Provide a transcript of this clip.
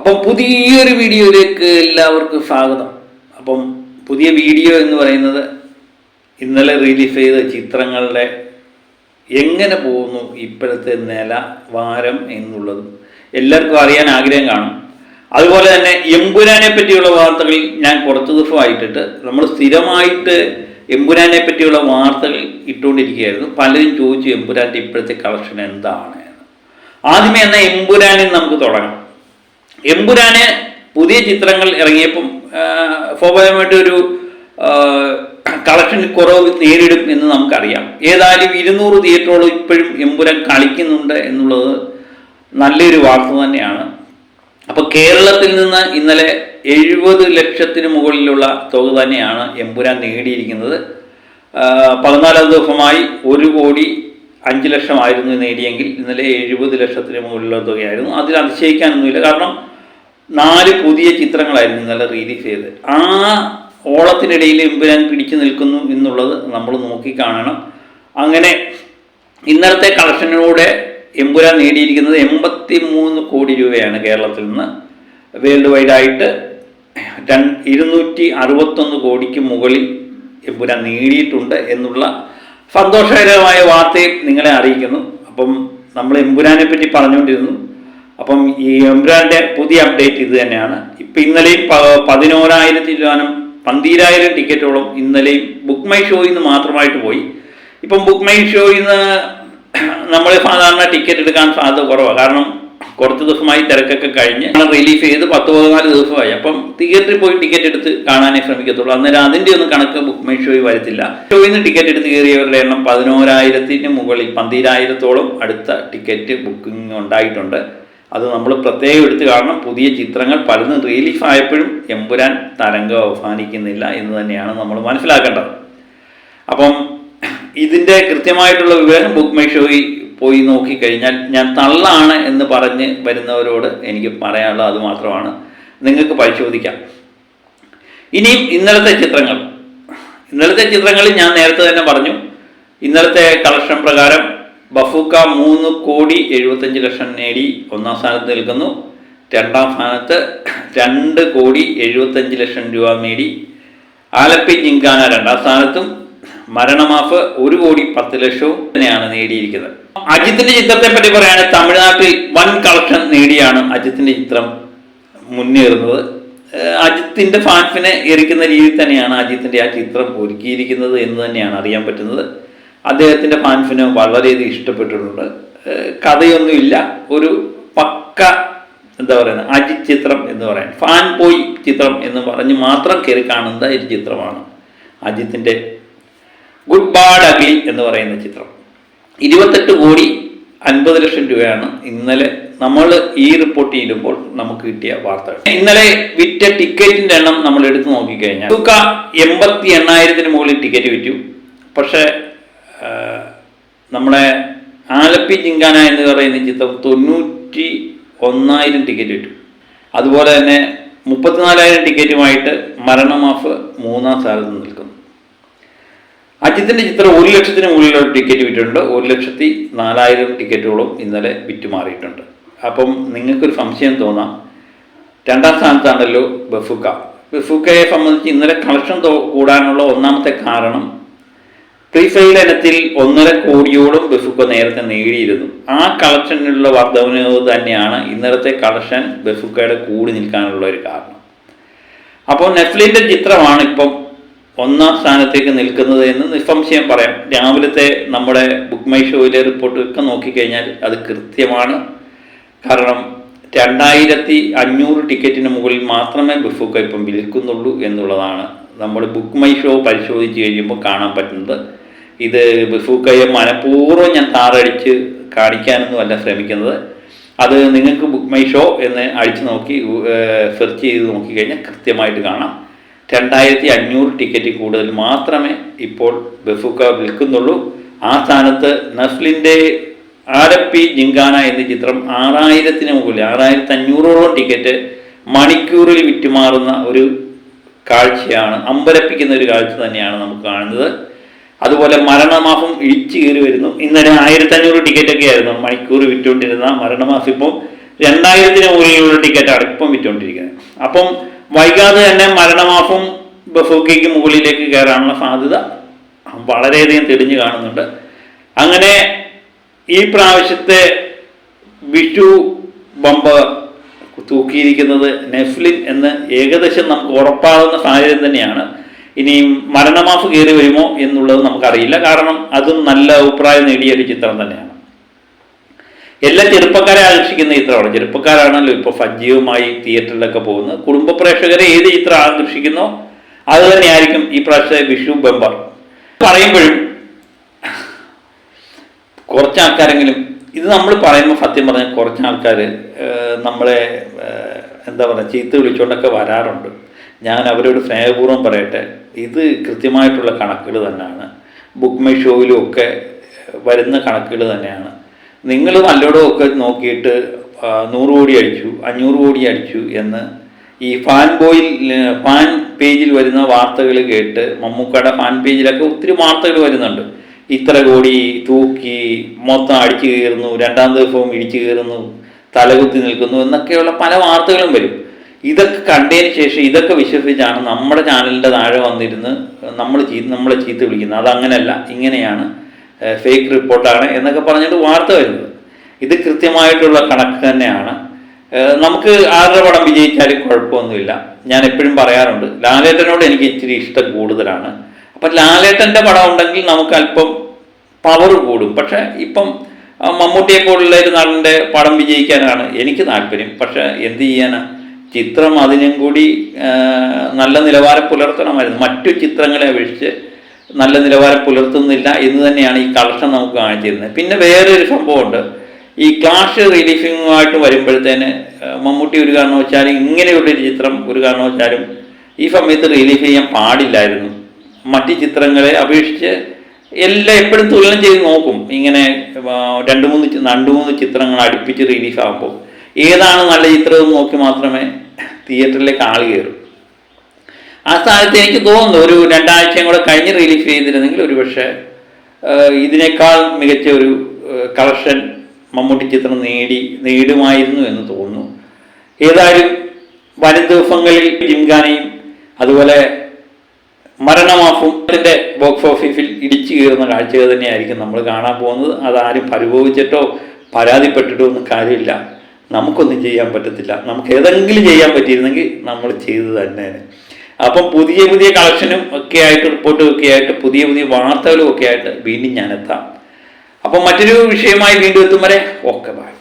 അപ്പം പുതിയൊരു വീഡിയോയിലേക്ക് എല്ലാവർക്കും സ്വാഗതം. അപ്പം പുതിയ വീഡിയോ എന്ന് പറയുന്നത് ഇന്നലെ റിലീസ് ചെയ്ത ചിത്രങ്ങളുടെ എങ്ങനെ പോകുന്നു ഇപ്പോഴത്തെ നിലവാരം എന്നുള്ളതും എല്ലാവർക്കും അറിയാൻ ആഗ്രഹം കാണും. അതുപോലെ തന്നെ എമ്പുരാനെ പറ്റിയുള്ള വാർത്തകൾ ഞാൻ കുറച്ച് ദിവസമായിട്ടിട്ട് നമ്മൾ സ്ഥിരമായിട്ട് എമ്പുരാനെ പറ്റിയുള്ള വാർത്തകൾ ഇട്ടുകൊണ്ടിരിക്കുകയായിരുന്നു. പലരും ചോദിച്ചു എമ്പുരാൻ്റെ ഇപ്പോഴത്തെ കളക്ഷൻ എന്താണ് എന്ന്. ആദ്യമേ എന്നാൽ എമ്പുരാനിൽ നമുക്ക് തുടങ്ങാം. എമ്പുരാന് പുതിയ ചിത്രങ്ങൾ ഇറങ്ങിയപ്പം സ്വാഭാവികമായിട്ട് ഒരു കളക്ഷൻ കുറവ് നേരിടും എന്ന് നമുക്കറിയാം. ഏതായാലും 200 തിയേറ്ററുകൾ ഇപ്പോഴും എമ്പുരാൻ കളിക്കുന്നുണ്ട് എന്നുള്ളത് നല്ലൊരു വാർത്ത തന്നെയാണ്. അപ്പോൾ കേരളത്തിൽ നിന്ന് ഇന്നലെ 70 ലക്ഷത്തിന് മുകളിലുള്ള തുക തന്നെയാണ് എമ്പുരാൻ നേടിയിരിക്കുന്നത്. 14 ദിവസമായി 1,05,00,000 നേടിയെങ്കിൽ ഇന്നലെ 70 ലക്ഷത്തിന് മുകളിലുള്ള തുകയായിരുന്നു. അതിൽ അതിശയിക്കാനൊന്നുമില്ല. കാരണം 4 പുതിയ ചിത്രങ്ങളായിരുന്നു ഇന്നലെ റിലീസ് ചെയ്തത്. ആ ഓളത്തിനിടയിൽ എമ്പുരാൻ പിടിച്ചു നിൽക്കുന്നു എന്നുള്ളത് നമ്മൾ നോക്കിക്കാണണം. അങ്ങനെ ഇന്നലത്തെ കളക്ഷനിലൂടെ എമ്പുരാൻ നേടിയിരിക്കുന്നത് 83 കോടി രൂപയാണ്. കേരളത്തിൽ നിന്ന് വേൾഡ് വൈഡായിട്ട് 261 കോടിക്ക് മുകളിൽ എമ്പുരാൻ നേടിയിട്ടുണ്ട് എന്നുള്ള സന്തോഷകരമായ വാർത്തയും നിങ്ങളെ അറിയിക്കുന്നു. അപ്പം നമ്മൾ എമ്പുരാനെ പറ്റി പറഞ്ഞുകൊണ്ടിരുന്നു. അപ്പം ഈ എമ്പുരാൻ്റെ പുതിയ അപ്ഡേറ്റ് ഇത് തന്നെയാണ്. ഇപ്പം ഇന്നലെയും 11,000 ടിക്കറ്റോളം ഇന്നലെയും ബുക്ക് മൈ ഷോയിൽ നിന്ന് മാത്രമായിട്ട് പോയി. ഇപ്പം ബുക്ക് മൈ ഷോയിൽ നിന്ന് നമ്മൾ സാധാരണ ടിക്കറ്റ് എടുക്കാൻ സാധ്യത കുറവാണ്. കാരണം കുറച്ച് ദിവസമായി തിരക്കൊക്കെ കഴിഞ്ഞ് റിലീഫ് ചെയ്ത് 10-14 ദിവസമായി. അപ്പം തിയേറ്ററിൽ പോയി ടിക്കറ്റ് എടുത്ത് കാണാനേ ശ്രമിക്കത്തുള്ളൂ. അന്നേരം അതിൻ്റെ ഒന്നും കണക്ക് ബുക്ക് മൈ ഷോയിൽ വരത്തില്ല. ഷോയിൽ നിന്ന് ടിക്കറ്റ് എടുത്ത് കയറിയവരുടെ എണ്ണം 11,000-ന് മുകളിൽ 12,000-ഓളം അടുത്ത ടിക്കറ്റ് ബുക്കിംഗ് ഉണ്ടായിട്ടുണ്ട്. അത് നമ്മൾ പ്രത്യേകം എടുത്ത് കാണണം. പുതിയ ചിത്രങ്ങൾ പലതും റിലീഫ് ആയപ്പോഴും എമ്പുരാൻ തരംഗം അവസാനിക്കുന്നില്ല എന്ന് തന്നെയാണ് നമ്മൾ മനസ്സിലാക്കേണ്ടത്. അപ്പം ഇതിൻ്റെ കൃത്യമായിട്ടുള്ള വിവരം ബുക്ക് മൈ ഷോയിൽ പോയി നോക്കിക്കഴിഞ്ഞാൽ ഞാൻ തള്ളാണ് എന്ന് പറഞ്ഞ് വരുന്നവരോട് എനിക്ക് പറയാനുള്ളത് അത് മാത്രമാണ്. നിങ്ങൾക്ക് പരിശോധിക്കാം. ഇനിയും ഇന്നലത്തെ ചിത്രങ്ങളിൽ ഞാൻ നേരത്തെ തന്നെ പറഞ്ഞു. ഇന്നലത്തെ കളക്ഷൻ പ്രകാരം ബഫൂക്ക 3,75,00,000 നേടി 1-ാം സ്ഥാനത്ത് നിൽക്കുന്നു. 2-ാം സ്ഥാനത്ത് 2,75,00,000 രൂപ നേടി ആലപ്പി ജിങ്കാന 2-ാം സ്ഥാനത്തും മരണമാഫ് 1,10,00,000 തന്നെയാണ് നേടിയിരിക്കുന്നത്. അജിത്തിന്റെ ചിത്രത്തെ പറ്റി പറയുകയാണെങ്കിൽ തമിഴ്നാട്ടിൽ വൻ കളക്ഷൻ നേടിയാണ് അജിത്തിന്റെ ചിത്രം മുന്നേറുന്നത്. അജിത്തിന്റെ ഫാൻസിനെ എറിക്കുന്ന രീതിയിൽ തന്നെയാണ് അജിത്തിന്റെ ആ ചിത്രം ഒരുക്കിയിരിക്കുന്നത് എന്ന് തന്നെയാണ് അറിയാൻ പറ്റുന്നത്. അദ്ദേഹത്തിന്റെ ഫാൻസിന് വളരെയധികം ഇഷ്ടപ്പെട്ടിട്ടുണ്ട്. കഥയൊന്നുമില്ല, ഒരു പക്ക എന്താ പറയുന്നത് അജിത് ചിത്രം എന്ന് പറയാൻ ഫാൻ ബോയ് ചിത്രം എന്ന് പറഞ്ഞ് മാത്രം കയറി കാണുന്ന ഒരു ചിത്രമാണ് അജിത്തിന്റെ ഗുഡ് ബാഡ് അഗ്ലി എന്ന് പറയുന്ന ചിത്രം. 28,50,00,000 രൂപയാണ് ഇന്നലെ നമ്മൾ ഈ റിപ്പോർട്ട് ചെയ്യുമ്പോൾ നമുക്ക് കിട്ടിയ വാർത്തകൾ. ഇന്നലെ വിറ്റ ടിക്കറ്റിന്റെ എണ്ണം നമ്മൾ എടുത്തു നോക്കിക്കഴിഞ്ഞാൽ 88,000-ന് മുകളിൽ ടിക്കറ്റ് വിറ്റു. പക്ഷേ നമ്മുടെ ആലപ്പി ജിങ്കാന എന്ന് പറയുന്ന ചിത്രം 91,000 ടിക്കറ്റ് വിറ്റു. അതുപോലെ തന്നെ 34,000 ടിക്കറ്റുമായിട്ട് മരണമാഫ് 3-ാം സ്ഥാനത്ത് നിൽക്കുന്നു. അജിത്തിന്റെ ചിത്രം 1 ലക്ഷത്തിന് മുകളിലുള്ള ടിക്കറ്റ് വിറ്റിട്ടുണ്ട്. 1,04,000 ടിക്കറ്റുകളും ഇന്നലെ വിറ്റുമാറിയിട്ടുണ്ട്. അപ്പം നിങ്ങൾക്കൊരു സംശയം തോന്നാം, 2-ാം സ്ഥാനത്താണല്ലോ ബഫൂക്ക. ബഫൂക്കയെ സംബന്ധിച്ച് ഇന്നലെ കളക്ഷൻ കൂടാനുള്ള ഒന്നാമത്തെ കാരണം പ്രീ സെയിൽ ഇനത്തിൽ 1.5 കോടിയോളം ബഫൂക്ക നേരത്തെ നേടിയിരുന്നു. ആ കളക്ഷനിലുള്ള വർധനവ് തന്നെയാണ് ഇന്നലത്തെ കളക്ഷൻ ബഫൂക്കയുടെ കൂടി നിൽക്കാനുള്ള ഒരു കാരണം. അപ്പോൾ നെറ്റ്ഫ്ലിക്സിന്റെ ചിത്രമാണ് ഇപ്പം 1-ാം സ്ഥാനത്തേക്ക് നിൽക്കുന്നത് എന്ന് നിസ്സംശയം പറയാം. രാവിലത്തെ നമ്മുടെ ബുക്ക് മൈ ഷോയിലെ റിപ്പോർട്ടൊക്കെ നോക്കിക്കഴിഞ്ഞാൽ അത് കൃത്യമാണ്. കാരണം 2,500 ടിക്കറ്റിന് മുകളിൽ മാത്രമേ ബഫൂക്ക ഇപ്പം വിൽക്കുന്നുള്ളൂ എന്നുള്ളതാണ് നമ്മൾ ബുക്ക് മൈ ഷോ പരിശോധിച്ച് കഴിയുമ്പോൾ കാണാൻ പറ്റുന്നത്. ഇത് ബഫൂക്കയെ മനഃപൂർവ്വം ഞാൻ താറടിച്ച് കാണിക്കാനൊന്നും അല്ല ശ്രമിക്കുന്നത്. അത് നിങ്ങൾക്ക് ബുക്ക് മൈ ഷോ എന്ന് അടിച്ചു നോക്കി സെർച്ച് ചെയ്ത് നോക്കിക്കഴിഞ്ഞാൽ കൃത്യമായിട്ട് കാണാം. 2,500 ടിക്കറ്റ് കൂടുതൽ മാത്രമേ ഇപ്പോൾ ബഫൂക്ക വിൽക്കുന്നുള്ളൂ. ആ സ്ഥാനത്ത് നസ്ലിൻ്റെ ആലപ്പി ജിങ്കാന എന്ന ചിത്രം 6,000-ന് മുകളിൽ 6,500-ഓളം ടിക്കറ്റ് മണിക്കൂറിൽ വിറ്റുമാറുന്ന ഒരു കാഴ്ചയാണ്. അമ്പരപ്പിക്കുന്ന ഒരു കാഴ്ച തന്നെയാണ് നമുക്ക് കാണുന്നത്. അതുപോലെ മരണമാഫും ഇടിച്ചു കയറി വരുന്നു. ഇന്നലെ 1,500 ടിക്കറ്റൊക്കെ ആയിരുന്നു മണിക്കൂർ വിറ്റുകൊണ്ടിരുന്ന മരണമാഫ്. ഇപ്പോൾ 2,000-ന് മുകളിലുള്ള ടിക്കറ്റ് റേറ്റിലാണ് ഇപ്പം വിറ്റുകൊണ്ടിരിക്കുന്നത്. അപ്പം വൈകാതെ തന്നെ മരണമാഫും ബഫൂക്കയ്ക്ക് മുകളിലേക്ക് കയറാനുള്ള സാധ്യത വളരെയധികം തെളിഞ്ഞു കാണുന്നുണ്ട്. അങ്ങനെ ഈ പ്രാവശ്യത്തെ വിഷു ബമ്പർ തൂക്കിയിരിക്കുന്നത് നെഫ്ലിൻ എന്ന് ഏകദേശം നമുക്ക് ഉറപ്പാകുന്ന സാഹചര്യം തന്നെയാണ്. ഇനിയും മരണമാഫ് കയറി വരുമോ എന്നുള്ളത് നമുക്കറിയില്ല. കാരണം അതും നല്ല അഭിപ്രായം നേടിയ ഒരു ചിത്രം തന്നെയാണ്. എല്ലാ ചെറുപ്പക്കാരെ ആകർഷിക്കുന്ന ചിത്രമാണ്. ചെറുപ്പക്കാരാണല്ലോ ഇപ്പോൾ സജീവമായി തിയേറ്ററിലൊക്കെ പോകുന്നത്. കുടുംബ പ്രേക്ഷകരെ ഏത് ചിത്രം ആകർഷിക്കുന്നോ അത് തന്നെയായിരിക്കും ഈ പ്രാവശ്യത്തെ വിഷു ബമ്പർ. പറയുമ്പോഴും കുറച്ച് ആൾക്കാരെങ്കിലും ഇത് നമ്മൾ പറയുമ്പോൾ സത്യം പറഞ്ഞാൽ കുറച്ച് ആൾക്കാർ നമ്മളെ എന്താ പറയുക ചീത്ത വിളിച്ചുകൊണ്ടൊക്കെ വരാറുണ്ട്. ഞാൻ അവരോട് സ്നേഹപൂർവ്വം പറയട്ടെ, ഇത് കൃത്യമായിട്ടുള്ള കണക്കുകൾ തന്നെയാണ്. ബുക്ക് മൈ ഷോയിലും ഒക്കെ വരുന്ന കണക്കുകൾ തന്നെയാണ്. നിങ്ങൾ നല്ലോണം ഒക്കെ നോക്കിയിട്ട് 100 കോടി അടിച്ചു 500 കോടി അടിച്ചു എന്ന് ഈ ഫാൻ പേജിൽ വരുന്ന വാർത്തകൾ കേട്ട്, മമ്മൂക്കയുടെ ഫാൻ പേജിലൊക്കെ ഒത്തിരി വാർത്തകൾ വരുന്നുണ്ട്. ഇത്ര കോടി തൂക്കി മൊത്തം അടിച്ചു കയറുന്നു, 2ാം ദിവസവും ഇടിച്ചു കയറുന്നു, തലകുത്തി നിൽക്കുന്നു എന്നൊക്കെയുള്ള പല വാർത്തകളും വരും. ഇതൊക്കെ കണ്ടതിന് ശേഷം ഇതൊക്കെ വിശ്വസിച്ചാണ് നമ്മുടെ ചാനലിൻ്റെ താഴെ വന്നിരുന്ന് നമ്മളെ ചീത്ത വിളിക്കുന്നത്. അതങ്ങനെയല്ല, ഇങ്ങനെയാണ്, ഫേക്ക് റിപ്പോർട്ടാണ് എന്നൊക്കെ പറഞ്ഞിട്ട് വാർത്ത വരുന്നത്. ഇത് കൃത്യമായിട്ടുള്ള കണക്ക് തന്നെയാണ്. നമുക്ക് ആരുടെ പടം വിജയിച്ചാലും കുഴപ്പമൊന്നുമില്ല. ഞാൻ എപ്പോഴും പറയാറുണ്ട്, ലാലേട്ടനോട് എനിക്ക് ഇച്ചിരി ഇഷ്ടം കൂടുതലാണ്. അപ്പം ലാലേട്ടൻ്റെ പടം ഉണ്ടെങ്കിൽ നമുക്ക് അല്പം പവർ കൂടും. പക്ഷെ ഇപ്പം മമ്മൂട്ടിയെപ്പോലുള്ള ഒരു നടൻ്റെ പടം വിജയിക്കാനാണ് എനിക്ക് താല്പര്യം. പക്ഷെ എന്ത് ചെയ്യാനാ, ചിത്രം അതിനും കൂടി നല്ല നിലവാരം പുലർത്തണമായിരുന്നു. മറ്റു ചിത്രങ്ങളെ അപേക്ഷിച്ച് നല്ല നിലവാരം പുലർത്തുന്നില്ല എന്ന് തന്നെയാണ് ഈ കളക്ഷൻ നമുക്ക് കാണിച്ചിരുന്നത്. പിന്നെ വേറൊരു സംഭവമുണ്ട്. ഈ ക്ലാഷ് റിലീഫിങ്ങുമായിട്ട് വരുമ്പോഴത്തേന് മമ്മൂട്ടി ഒരു കാരണവശാലും ഇങ്ങനെയുള്ളൊരു ചിത്രം ഒരു കാരണവശാലും ഈ സമയത്ത് റിലീഫ് ചെയ്യാൻ പാടില്ലായിരുന്നു. മറ്റ് ചിത്രങ്ങളെ അപേക്ഷിച്ച് എല്ലാം എപ്പോഴും തുലനം ചെയ്ത് നോക്കും. ഇങ്ങനെ 2-3 ചിത്രങ്ങൾ അടുപ്പിച്ച് റിലീഫാകുമ്പോൾ ഏതാണ് നല്ല ചിത്രം നോക്കി മാത്രമേ തിയേറ്ററിലേക്ക് ആൾ കയറും. ആ സ്ഥാനത്ത് എനിക്ക് തോന്നുന്നു ഒരു 2 ആഴ്ചയും കൂടെ കഴിഞ്ഞ് റിലീഫ് ചെയ്തിരുന്നെങ്കിൽ ഒരുപക്ഷെ ഇതിനേക്കാൾ മികച്ച ഒരു കളക്ഷൻ മമ്മൂട്ടി ചിത്രം നേടുമായിരുന്നു എന്ന് തോന്നുന്നു. ഏതായാലും വരും ദിവസങ്ങളിൽ ജിംഖാനയും അതുപോലെ മരണമാഫും അതിൻ്റെ ബോക്സ് ഓഫീസിൽ ഇടിച്ചു കയറുന്ന കാഴ്ചകൾ തന്നെയായിരിക്കും നമ്മൾ കാണാൻ പോകുന്നത്. അതാരും പരിഭവിച്ചിട്ടോ പരാതിപ്പെട്ടിട്ടോ ഒന്നും കാര്യമില്ല. നമുക്കൊന്നും ചെയ്യാൻ പറ്റത്തില്ല. നമുക്ക് ഏതെങ്കിലും ചെയ്യാൻ പറ്റിയിരുന്നെങ്കിൽ നമ്മൾ ചെയ്തു തന്നെ. അപ്പം പുതിയ കളക്ഷനും ഒക്കെ ആയിട്ട് റിപ്പോർട്ടും ഒക്കെ ആയിട്ട് പുതിയ വാർത്തകളും ഒക്കെ ആയിട്ട് വീണ്ടും ഞാൻ എത്താം. അപ്പം മറ്റൊരു വിഷയമായി വീണ്ടും എത്തും വരെ ഓക്കെ ബൈ.